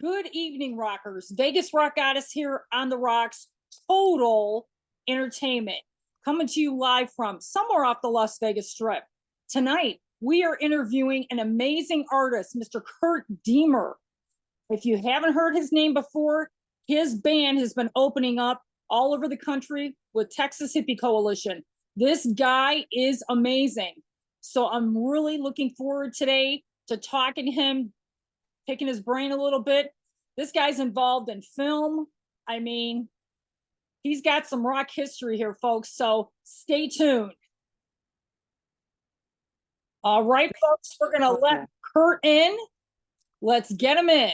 Good evening, rockers. Vegas Rock Goddess here on the Rocks. Total entertainment coming to you live from somewhere off the Las Vegas Strip. Tonight, we are interviewing an amazing artist, Mr. Kurt Deimer. If you haven't heard his name before, his band has been opening up all over the country with Texas Hippie Coalition. This guy is amazing. So I'm really looking forward today to talking to him, picking his brain a little bit. This guy's involved in film. I mean, he's got some rock history here, folks. So stay tuned. All right, folks, we're going to let Kurt in. Let's get him in.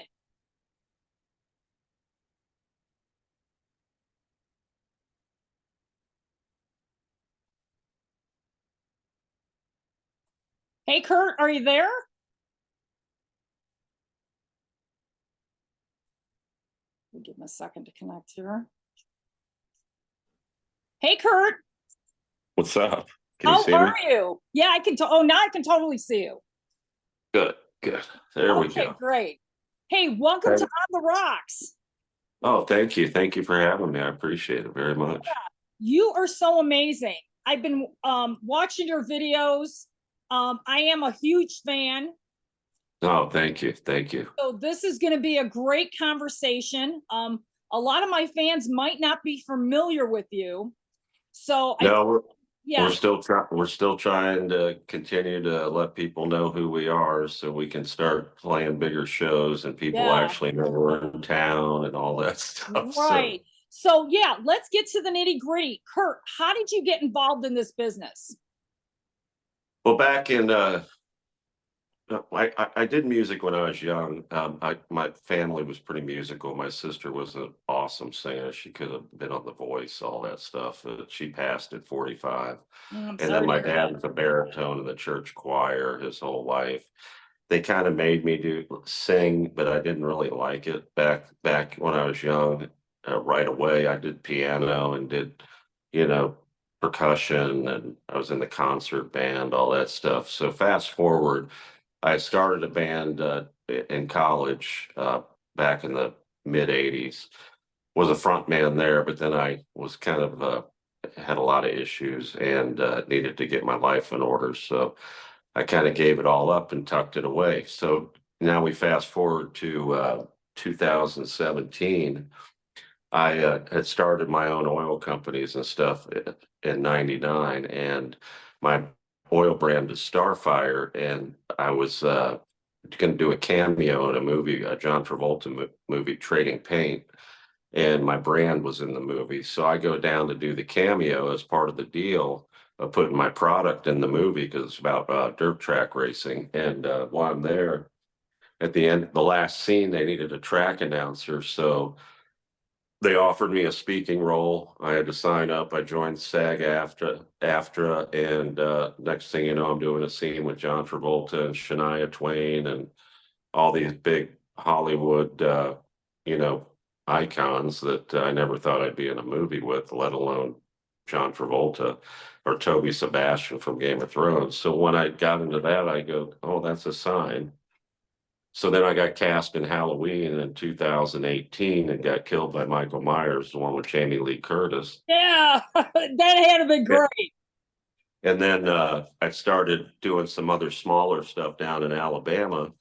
Hey, Kurt, are you there? Give him a second to connect here. Hey, Kurt. What's up? Can How you see are me? you? Yeah, I can. Oh, now I can totally see you. Good, good. There we go. Okay, great. Hey, welcome to On the Rocks. Oh, thank you. Thank you for having me. I appreciate it very much. Yeah, you are so amazing. I've been watching your videos. I am a huge fan. Oh, thank you. Thank you. So this is going to be a great conversation. A lot of my fans might not be familiar with you. So No, yeah, we're still trying to continue to let people know who we are so we can start playing bigger shows and people yeah, actually know we're in town and all that stuff. right. So yeah, let's get to the nitty gritty. Kurt, how did you get involved in this business? Well, back in I did music when I was young. My family was pretty musical. My sister was an awesome singer. She could have been on The Voice, all that stuff. She passed at 45. I'm And then sorry to my hear dad that. was a baritone in the church choir his whole life. They kind of made me sing, but I didn't really like it back when I was young. Right away, I did piano and did, you know, percussion, and I was in the concert band, all that stuff. So fast forward, I started a band in college back in the mid 80s. Was a front man there, but then I was kind of had a lot of issues and needed to get my life in order. So I kind of gave it all up and tucked it away. So now we fast forward to 2017. I had started my own oil companies and stuff in '99, and my oil brand is Starfire, and I was going to do a cameo in a movie, a John Travolta movie, Trading Paint, and my brand was in the movie. So I go down to do the cameo as part of the deal of putting my product in the movie because it's about dirt track racing. And while I'm there, at the end, the last scene, they needed a track announcer, so they offered me a speaking role. I had to sign up. I joined SAG-AFTRA, and next thing you know, I'm doing a scene with John Travolta and Shania Twain and all these big Hollywood, you know, icons that I never thought I'd be in a movie with, let alone John Travolta or Toby Sebastian from Game of Thrones. So when I got into that, I go, oh, that's a sign. So then I got cast in Halloween in 2018 and got killed by Michael Myers, the one with Jamie Lee Curtis. Yeah, that had to be great. And then I started doing some other smaller stuff down in Alabama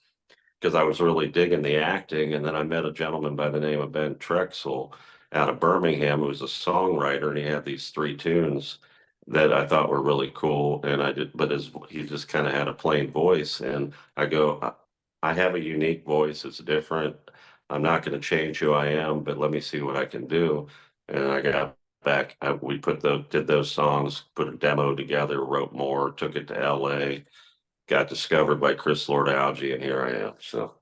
because I was really digging the acting. And then I met a gentleman by the name of Ben Trexel out of Birmingham who was a songwriter, and he had these 3 tunes that I thought were really cool. And I did, but he just kind of had a plain voice. And I go, I have a unique voice. It's different. I'm not going to change who I am, but let me see what I can do. And I got back. We did those songs, put a demo together, wrote more, took it to LA, got discovered by Chris Lord-Alge, and here I am. So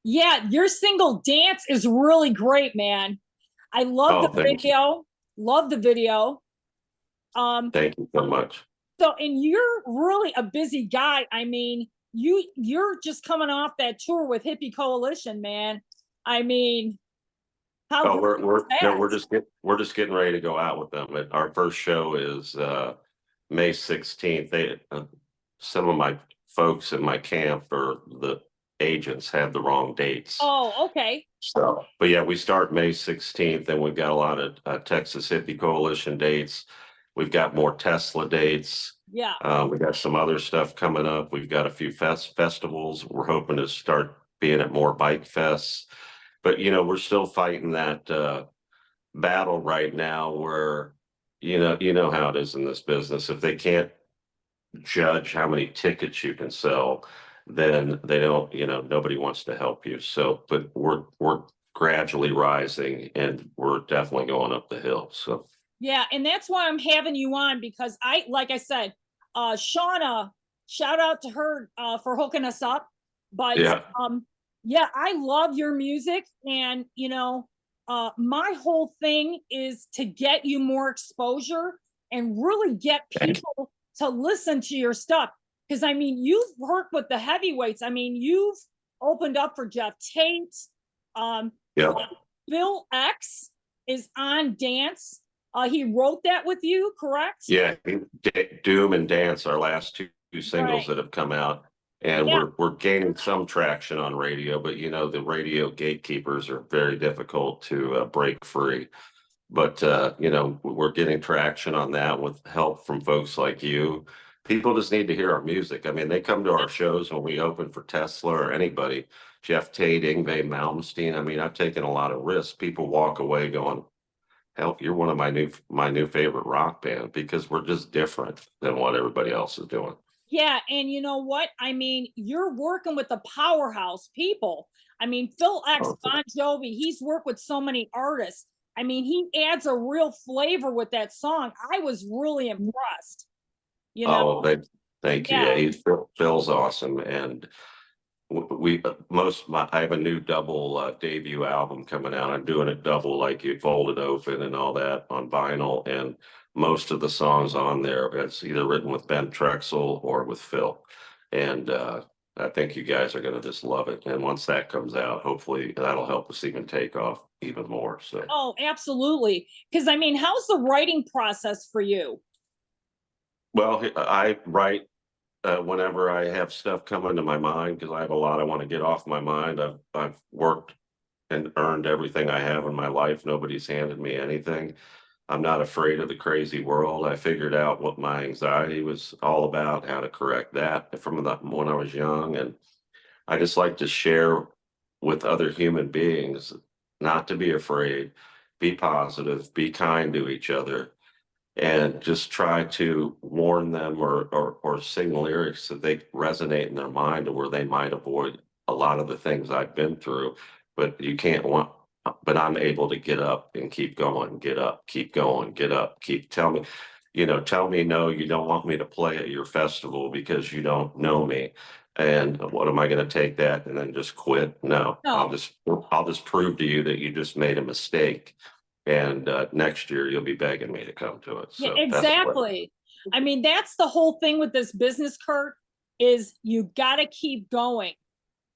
Yeah, your single Dance is really great, man. I love the thank you. video. Love the video. Thank you so much. So, and you're really a busy guy. I mean, you're just coming off that tour with Hippie Coalition, man. I mean, how Oh, we're no, that? we're just getting ready to go out with them. Our first show is May 16th. Some of my folks in my camp are the agents had the wrong dates. Oh, okay. So, but yeah, we start May 16th, and we've got a lot of Texas Hippie Coalition dates. We've got more Tesla dates. Yeah. We got some other stuff coming up. We've got a few festivals. We're hoping to start being at more bike fests. But we're still fighting that battle right now where you know how it is in this business. If they can't judge how many tickets you can sell, then they don't, nobody wants to help you. So, but we're gradually rising, and we're definitely going up the hill. So Yeah, and that's why I'm having you on, because like I said, Shauna, shout out to her for hooking us up. But yeah, yeah, I love your music, and my whole thing is to get you more exposure and really get people to listen to your stuff. Because I mean, you've worked with the heavyweights. I mean, you've opened up for Jeff Tate. yeah, Bill X is on Dance. He wrote that with you, correct? yeah. Doom and Dance, our last two singles Right. that have come out, and Yeah. we're gaining some traction on radio. But the radio gatekeepers are very difficult to break free. But we're getting traction on that with help from folks like you. People just need to hear our music. I mean, they come to our shows when we open for Tesla or anybody. Jeff Tate, Yngwie Malmsteen. I mean, I've taken a lot of risks. People walk away going, "Hell, you're one of my new favorite rock band," because we're just different than what everybody else is doing. Yeah, and you know what? I mean, you're working with the powerhouse people. I mean, Phil X, Oh, Bon Jovi, he's worked with so many artists. I mean, he adds a real flavor with that song. I was really impressed, you know? oh, thank you. Yeah. Yeah, Phil's awesome, and we I have a new double debut album coming out. I'm doing it double, like you fold it open and all that, on vinyl, and most of the songs on there, it's either written with Ben Trexel or with Phil, and I think you guys are going to just love it. And once that comes out, hopefully that'll help us even take off even more. So, Oh, absolutely. Because I mean, how's the writing process for you? well, I write whenever I have stuff come into my mind, because I have a lot I want to get off my mind. I've worked and earned everything I have in my life. Nobody's handed me anything. I'm not afraid of the crazy world. I figured out what my anxiety was all about, how to correct that when I was young, and I just like to share with other human beings not to be afraid, be positive, be kind to each other, and just try to warn them or sing lyrics that they resonate in their mind, to where they might avoid a lot of the things I've been through. But you can't want, but I'm able to get up and keep going, get up, keep going, get up, tell me no, you don't want me to play at your festival because you don't know me. And what am I going to take that and then just quit? No, No. I'll just prove to you that you just made a mistake, and next year you'll be begging me to come to it. Yeah, So that's what. exactly. I mean, that's the whole thing with this business, Kurt, is you got to keep going.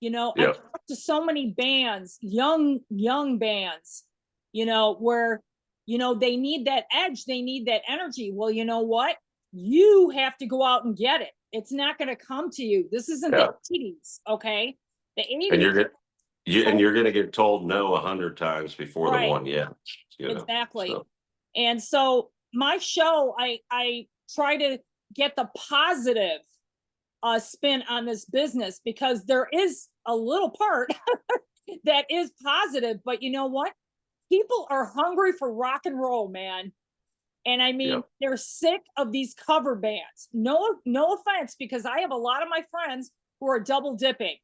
I Yeah, talked to so many bands, young bands, where, they need that edge, they need that energy. Well, you know what? You have to go out and get it. It's not going to come to you. This isn't yeah. the 80s, okay? The And 80s. you're gonna get told no 100 times before the Right. one yes. Exactly. So And so my show, I try to get the positive spin on this business, because there is a little part that is positive, but you know what? People are hungry for rock and roll, man. And I yeah, mean, they're sick of these cover bands. No offense, because I have a lot of my friends who are double dipping.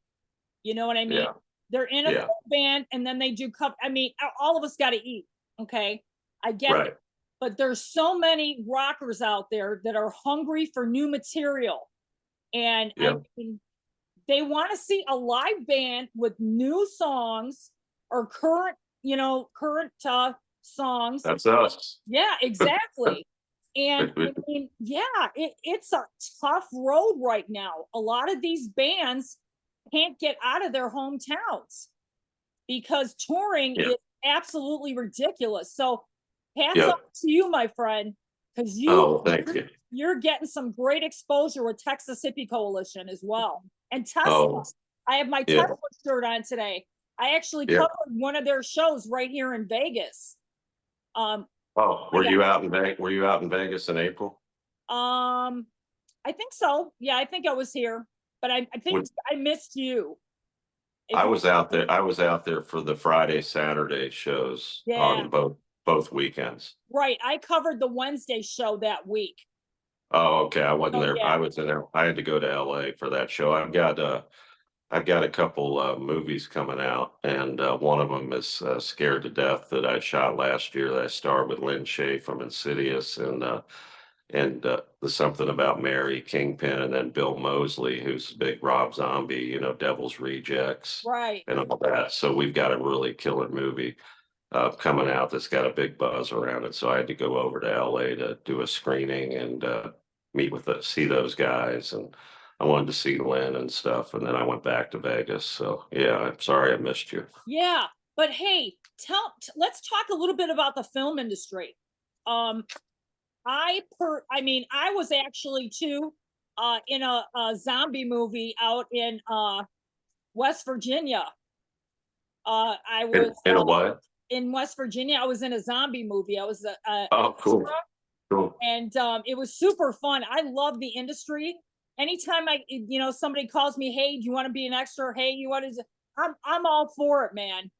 You know what I mean? yeah, They're in a yeah. full band and then they do cover. I mean, all of us got to eat. Okay. I get it. Right. But there's so many rockers out there that are hungry for new material. And I Yeah. mean, they want to see a live band with new songs or current songs. That's us. Yeah, exactly. And I mean, yeah, it's a tough road right now. A lot of these bands can't get out of their hometowns because touring Yeah. is absolutely ridiculous. So hats Yeah. off to you, my friend, because Oh, thank you. you're getting some great exposure with Texas Hippie Coalition as well. And Tesla. Oh, I have my yeah. Tesla shirt on today. I actually Yeah. covered one of their shows right here in Vegas. Oh, I got, Were you out in Vegas in April? I think so. Yeah, I think I was here, but I think With I missed you. If I you, was out there. I was out there for the Friday, Saturday shows yeah, on both weekends. right. I covered the Wednesday show that week. Oh, okay. I wasn't So there. yeah, I was in there. I had to go to LA for that show. I've got a couple movies coming out, and one of them is Scared to Death that I shot last year. That I starred with Lynn Shay from Insidious, and the Something About Mary, Kingpin, and then Bill Moseley, who's a big Rob Zombie, Devil's Rejects, right. and all that. So we've got a really killer movie coming out that's got a big buzz around it. So I had to go over to LA to do a screening and see those guys. And I wanted to see Lynn and stuff. And then I went back to Vegas. So yeah, I'm sorry I missed you. Yeah, but hey, let's talk a little bit about the film industry. Um, I mean, I was actually too in a zombie movie out in West Virginia. I was In a what? in West Virginia. I was in a zombie movie. I was an Oh, extra, cool. Cool. and it was super fun. I love the industry. Anytime somebody calls me, hey, do you want to be an extra? Hey, you want to? I'm all for it, man.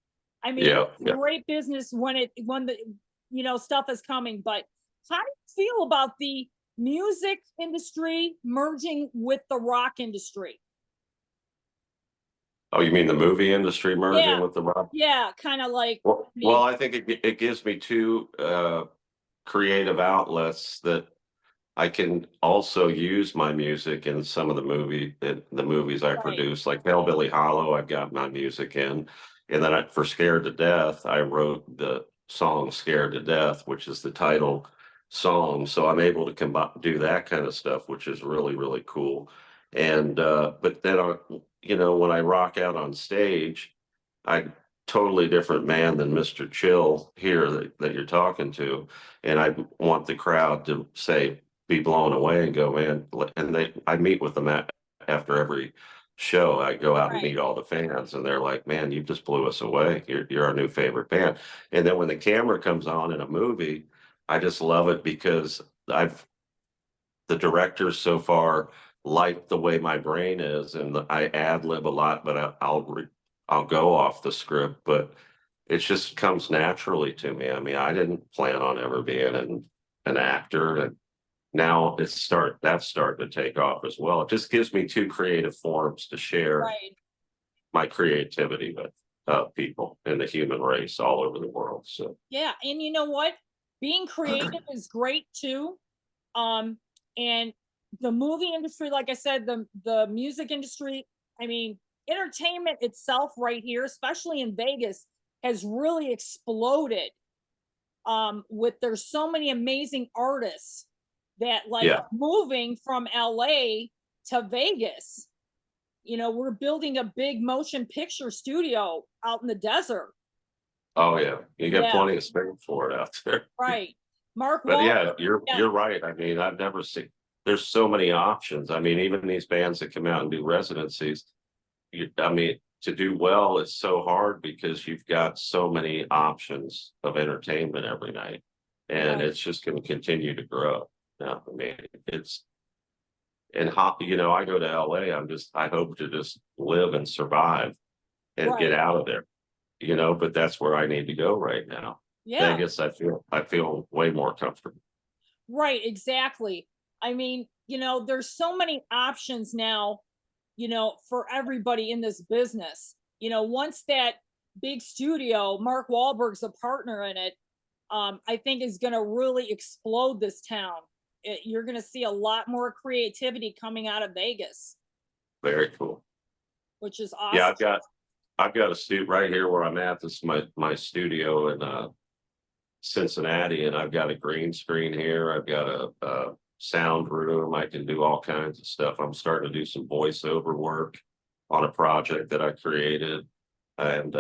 I mean, Yeah. it's Yeah. great business when the stuff is coming. But how do you feel about the music industry merging with the rock industry? Oh, you mean the movie industry merging Yeah, with the rock? yeah, kind of like. I Well, mean, I think it gives me two creative outlets that I can also use my music in some of the movies I right, produce, like Hellbilly Hollow. I've got my music in, and then for Scared to Death, I wrote the song "Scared to Death," which is the title song. So I'm able to do that kind of stuff, which is really cool. And but then when I rock out on stage, I'm totally different man than Mr. Chill here that you're talking to, and I want the crowd to be blown away and go, man. And I meet with them after every show. I go out and right, meet all the fans, and they're like, man, you just blew us away. You're our new favorite band. And then when the camera comes on in a movie, I just love it because the directors so far like the way my brain is, and I ad lib a lot, but I'll go off the script, but it just comes naturally to me. I mean, I didn't plan on ever being an actor, and now that's starting to take off as well. It just gives me two creative forms to share right. my creativity with people in the human race all over the world. So Yeah, and you know what? Being creative is great too. Um, and the movie industry, like I said, the music industry, I mean, entertainment itself right here, especially in Vegas, has really exploded. With there's so many amazing artists that like yeah. are moving from LA to Vegas. We're building a big motion picture studio out in the desert. Oh yeah, you got Yeah, plenty of space for it out there. right. Mark But Wahlberg. yeah, Yeah, you're right. I mean, I've never seen. There's so many options. I mean, even these bands that come out and do residencies. I mean, to do well is so hard because you've got so many options of entertainment every night, and right, it's just going to continue to grow. Now, I mean, it's and I go to LA. I hope to just live and survive and get right. out of there. But that's where I need to go right now. Yeah, Vegas, I feel way more comfortable. right, exactly. I mean, there's so many options now, for everybody in this business. Once that big studio, Mark Wahlberg's a partner in it, I think is going to really explode this town. You're going to see a lot more creativity coming out of Vegas, Very cool. which is Yeah, awesome. I've got a studio right here where I'm at. This is my studio in Cincinnati, and I've got a green screen here. I've got a sound room. I can do all kinds of stuff. I'm starting to do some voiceover work on a project that I created, and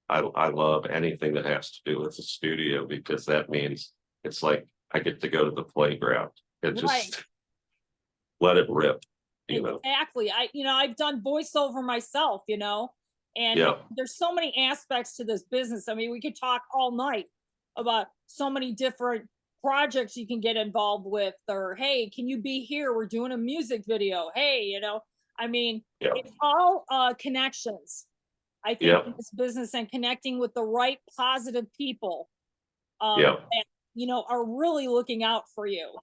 I love anything that has to do with the studio because that means it's like I get to go to the playground and Right. just let it rip. Exactly. I've done voiceover myself, And Yeah. there's so many aspects to this business. I mean, we could talk all night about so many different projects you can get involved with, or hey, can you be here? We're doing a music video. Hey, I mean, Yeah. it's all connections, I think, Yeah. in this business, and connecting with the right positive people Yeah. that, are really looking out for you.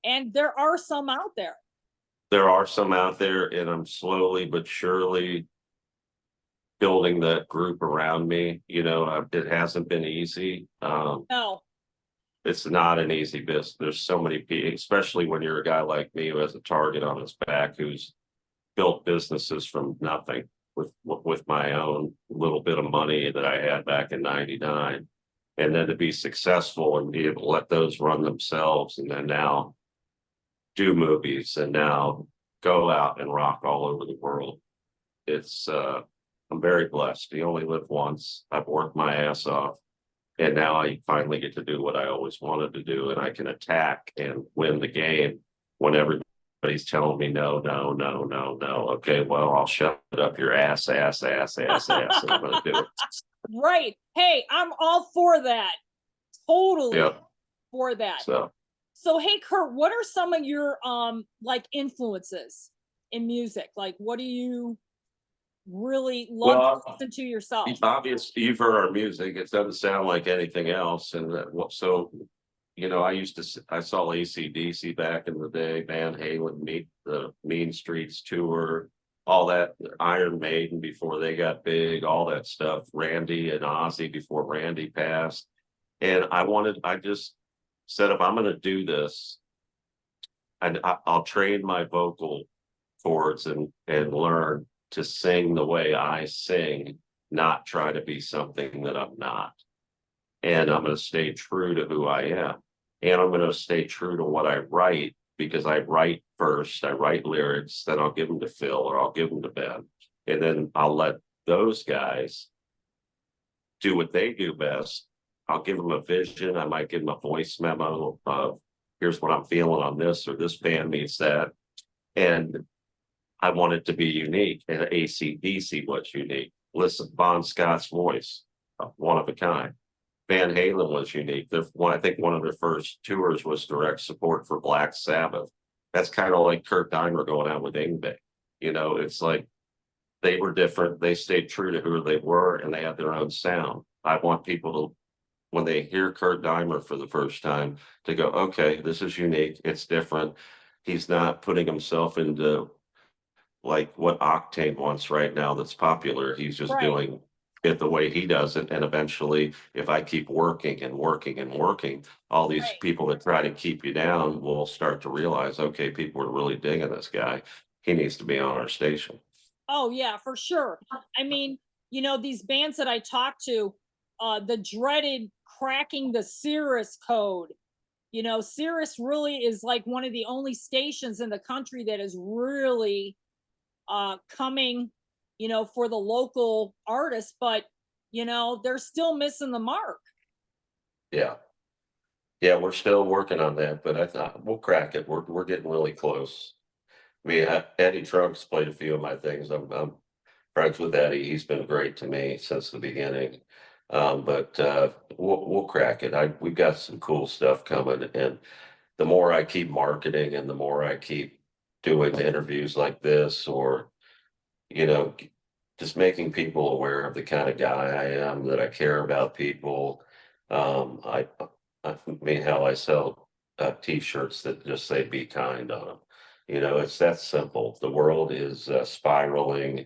And there are some out there. There are some out there, and I'm slowly but surely building that group around me. It hasn't been easy. No, It's not an easy business. There's so many people, especially when you're a guy like me who has a target on his back, who's built businesses from nothing with my own little bit of money that I had back in '99, and then to be successful and be able to let those run themselves, and then now do movies, and now go out and rock all over the world. It's I'm very blessed. You only live once. I've worked my ass off, and now I finally get to do what I always wanted to do, and I can attack and win the game when everybody's telling me no, no, no, no, no. Okay, well, I'll shut up your ass, ass, ass, ass, ass, and I'm gonna do it. right. Hey, I'm all for that. Totally Yeah. for that. So So hey Kurt, what are some of your like influences in music? Like what do you really love to well, listen to yourself? obviously you've heard our music. It doesn't sound like anything else. And so, I saw AC/DC back in the day, Van Halen, meet the Mean Streets tour, all that, Iron Maiden before they got big, all that stuff, Randy and Ozzy before Randy passed. And I just said, if I'm going to do this, and I'll train my vocal cords and learn to sing the way I sing, not try to be something that I'm not. And I'm going to stay true to who I am. And I'm going to stay true to what I write, because I write first. I write lyrics, then I'll give them to Phil or I'll give them to Ben. And then I'll let those guys do what they do best. I'll give them a vision. I might give them a voice memo of, here's what I'm feeling on this, or this band needs that. And I want it to be unique. And AC/DC was unique. Listen, Bon Scott's voice, one of a kind. Van Halen was unique. I think one of their first tours was direct support for Black Sabbath. That's kind of like Kurt Deimer going out with Ingve. It's like they were different. They stayed true to who they were, and they had their own sound. I want people to, when they hear Kurt Deimer for the first time, to go, okay, this is unique. It's different. He's not putting himself into like what Octane wants right now that's popular. He's just Right, doing it the way he does it. And eventually, if I keep working and working and working, all these right. people that try to keep you down will start to realize, okay, people are really digging this guy. He needs to be on our station. Oh yeah, for sure. I mean, these bands that I talk to, the dreaded cracking the Cirrus code. Cirrus really is like one of the only stations in the country that is really coming, for the local artists, but they're still missing the mark. Yeah. Yeah, we're still working on that, but I thought we'll crack it. We're getting really close. Eddie Trunk's played a few of my things. I'm friends with Eddie. He's been great to me since the beginning. But we'll crack it. We've got some cool stuff coming, and the more I keep marketing, and the more I keep doing interviews like this, or you know, just making people aware of the kind of guy I am, that I care about people. I mean, how I sell T-shirts that just say "Be kind" on them. It's that simple. The world is spiraling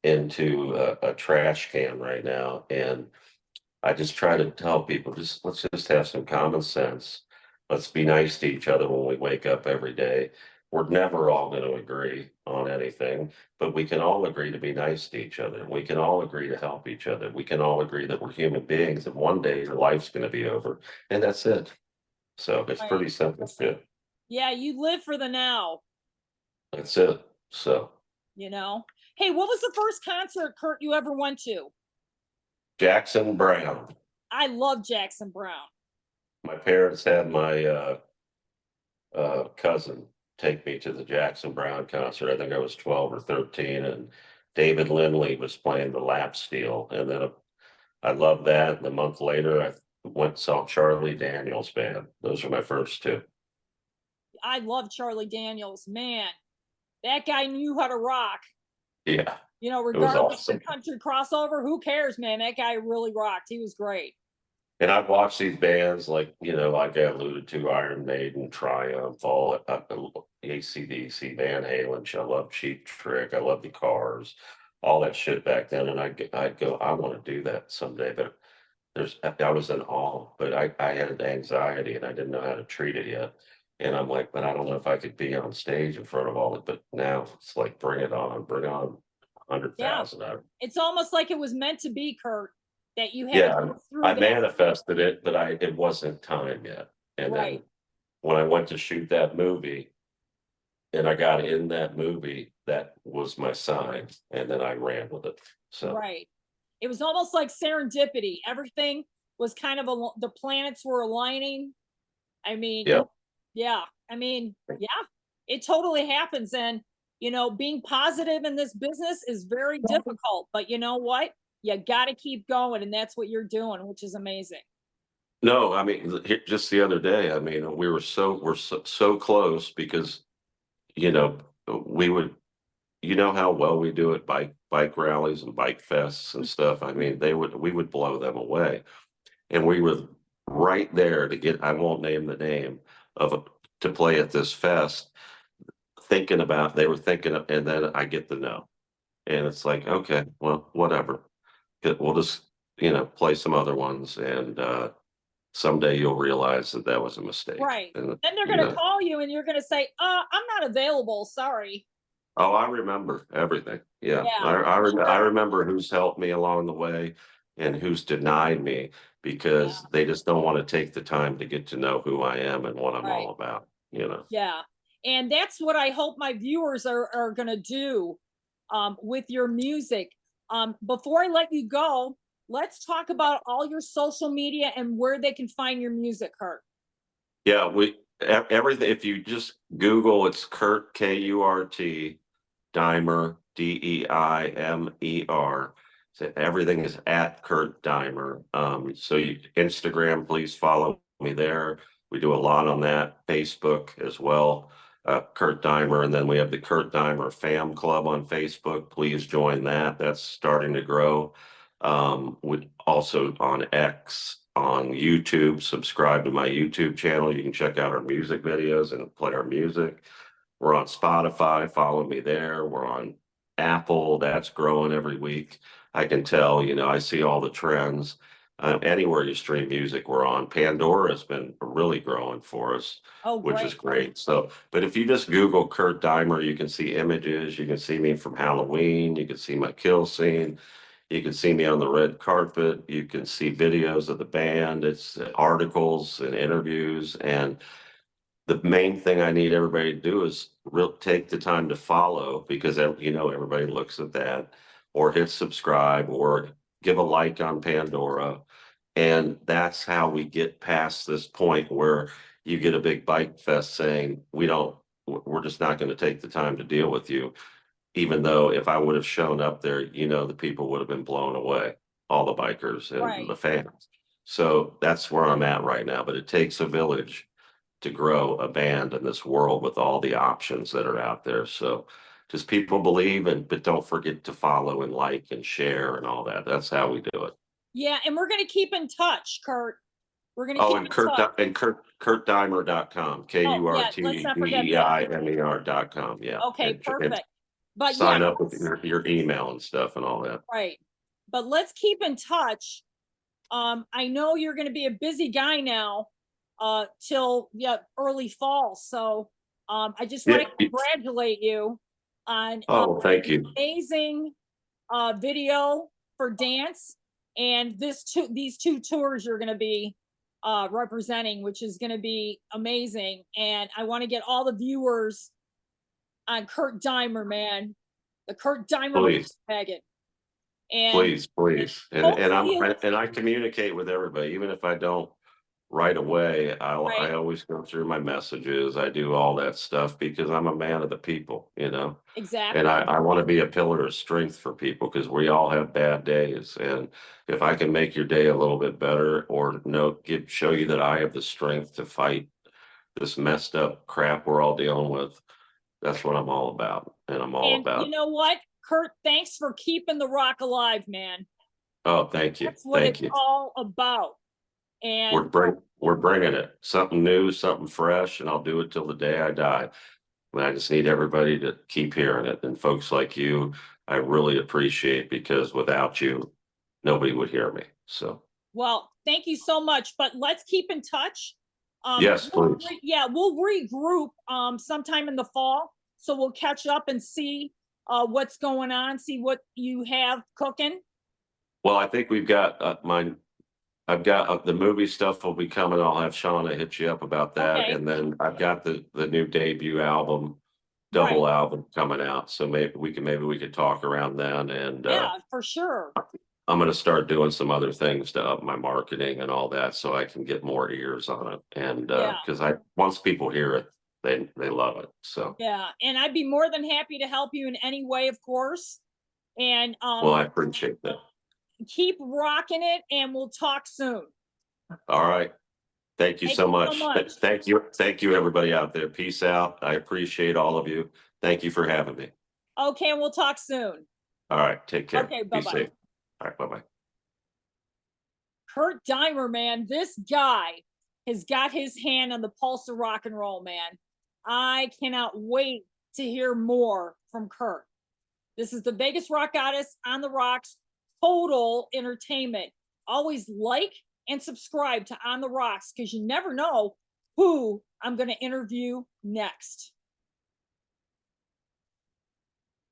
into a trash can right now, and I just try to tell people, let's just have some common sense. Let's be nice to each other when we wake up every day. We're never all going to agree on anything, but we can all agree to be nice to each other. We can all agree to help each other. We can all agree that we're human beings and one day your life's going to be over, and that's it. So it's Right. pretty simple shit. Yeah, you live for the now, That's it. So you know. Hey, what was the first concert, Kurt, you ever went to? Jackson Brown. I love Jackson Brown. My parents had my cousin take me to the Jackson Brown concert. I think I was 12 or 13, and David Lindley was playing the lap steel, and then I loved that. And a month later, I went and saw Charlie Daniels Band. Those are my first two. I love Charlie Daniels, man. That guy knew how to rock. Yeah, You know, it was regardless of awesome. the country crossover, who cares, man? That guy really rocked. He was great. And I've watched these bands like, like I alluded to, Iron Maiden, Triumph, all AC/DC, Van Halen. I love Cheap Trick. I love the Cars, all that shit back then. And I'd go, I want to do that someday. But I was in awe, but I had anxiety and I didn't know how to treat it yet. And I'm like, but I don't know if I could be on stage in front of all of it. But now it's like, bring on Yeah. 100,000. It's almost like it was meant to be, Kurt, that you had to Yeah, go through I that. manifested it, but it wasn't time yet. And then Right. when I went to shoot that movie and I got in that movie, that was my sign. And then I ran with it. So Right. It was almost like serendipity. Everything was kind of the planets were aligning. I mean, yeah. yeah. I mean, yeah, it totally happens. And, you know, being positive in this business is very difficult. But you know what? You got to keep going. And that's what you're doing, which is amazing. No, I mean, just the other day, I mean, we're so close because, you know, we would, how well we do at bike rallies and bike fests and stuff. I mean, we would blow them away. And we were right there to get, I won't name the name of to play at this fest, they were thinking of, and then I get the no. And it's like, okay, well, whatever. We'll just, play some other ones. And someday you'll realize that that was a mistake. Right. And, Then they're going to call you and you're going to say, I'm not available. Sorry. oh, I remember everything. Yeah. Yeah. I Sure. remember who's helped me along the way and who's denied me because Yeah. they just don't want to take the time to get to know who I am and what I'm Right. all about. Yeah. And that's what I hope my viewers are going to do with your music. Before I let you go, let's talk about all your social media and where they can find your music, Kurt. Yeah, everything. If you just Google, it's Kurt Kurt Deimer Deimer. So everything is at Kurt Deimer. So Instagram, please follow me there. We do a lot on that. Facebook as well. Kurt Deimer, and then we have the Kurt Deimer Fam Club on Facebook. Please join that. That's starting to grow. We also on X, on YouTube. Subscribe to my YouTube channel. You can check out our music videos and play our music. We're on Spotify. Follow me there. We're on Apple. That's growing every week. I can tell, I see all the trends. Anywhere you stream music, we're on. Pandora has been really growing for us, Oh, which is great. great. So, but if you just Google Kurt Deimer, you can see images. You can see me from Halloween. You can see my kill scene. You can see me on the red carpet. You can see videos of the band. It's articles and interviews. And the main thing I need everybody to do is take the time to follow because everybody looks at that or hit subscribe or give a like on Pandora. And that's how we get past this point where you get a big bike fest saying, we're just not going to take the time to deal with you. Even though if I would have shown up there, the people would have been blown away, all the bikers and Right. the fans. So that's where I'm at right now. But it takes a village to grow a band in this world with all the options that are out there. So just people believe but don't forget to follow and like and share and all that. That's how we do it. Yeah. And we're going to keep in touch, Kurt. We're going to Oh, keep and in touch. KurtDeimer.com, Oh, yeah. Let's not forget that. KurtDeimer.com. Yeah. Okay. And Perfect. But yeah, sign up with your email and stuff and all that. right. But let's keep in touch. I know you're going to be a busy guy now till early fall. So I just want to Yeah. congratulate you on Oh, thank you. amazing video for dance and these two tours you're going to be representing, which is going to be amazing. And I want to get all the viewers on Kurt Deimer, man, the Kurt Deimer Please, packet. And please. And hopefully, I communicate with everybody, even if I don't right away, I Right? always go through my messages. I do all that stuff because I'm a man of the people, you know? And Exactly. I want to be a pillar of strength for people because we all have bad days. And if I can make your day a little bit better or show you that I have the strength to fight this messed up crap we're all dealing with, that's what I'm all about. And I'm all And you about, know what, Kurt, thanks for keeping the rock alive, man. oh, thank you. That's what Thank it's you. all about. And We're bringing it. Something new, something fresh, and I'll do it till the day I die. And I just need everybody to keep hearing it. And folks like you, I really appreciate because without you, nobody would hear me. So well, thank you so much. But let's keep in touch. yes, please. Yeah, we'll regroup sometime in the fall. So we'll catch up and see what's going on, see what you have cooking. Well, I think we've got I've got the movie stuff will be coming. I'll have Shauna hit you up about that. Okay, And then I've got the new debut album, right. double album coming out. So maybe we could talk around then. And Yeah, for sure. I'm going to start doing some other things to up my marketing and all that so I can get more ears on it. And Yeah, because I once people hear it, they love it. So yeah. And I'd be more than happy to help you in any way, of course. And well, I appreciate that. keep rocking it, and we'll talk soon. All right. Thank you Thank so you so much. much. Thank you. Thank you, everybody out there. Peace out. I appreciate all of you. Thank you for having me. Okay, and we'll talk soon. All right. Take care. Okay, Be bye-bye. safe. All right. Bye bye. Kurt Deimer, man, this guy has got his hand on the pulse of rock and roll, man. I cannot wait to hear more from Kurt. This is the Vegas Rock Goddess on the Rocks, total entertainment. Always like and subscribe to On the Rocks because you never know who I'm going to interview next.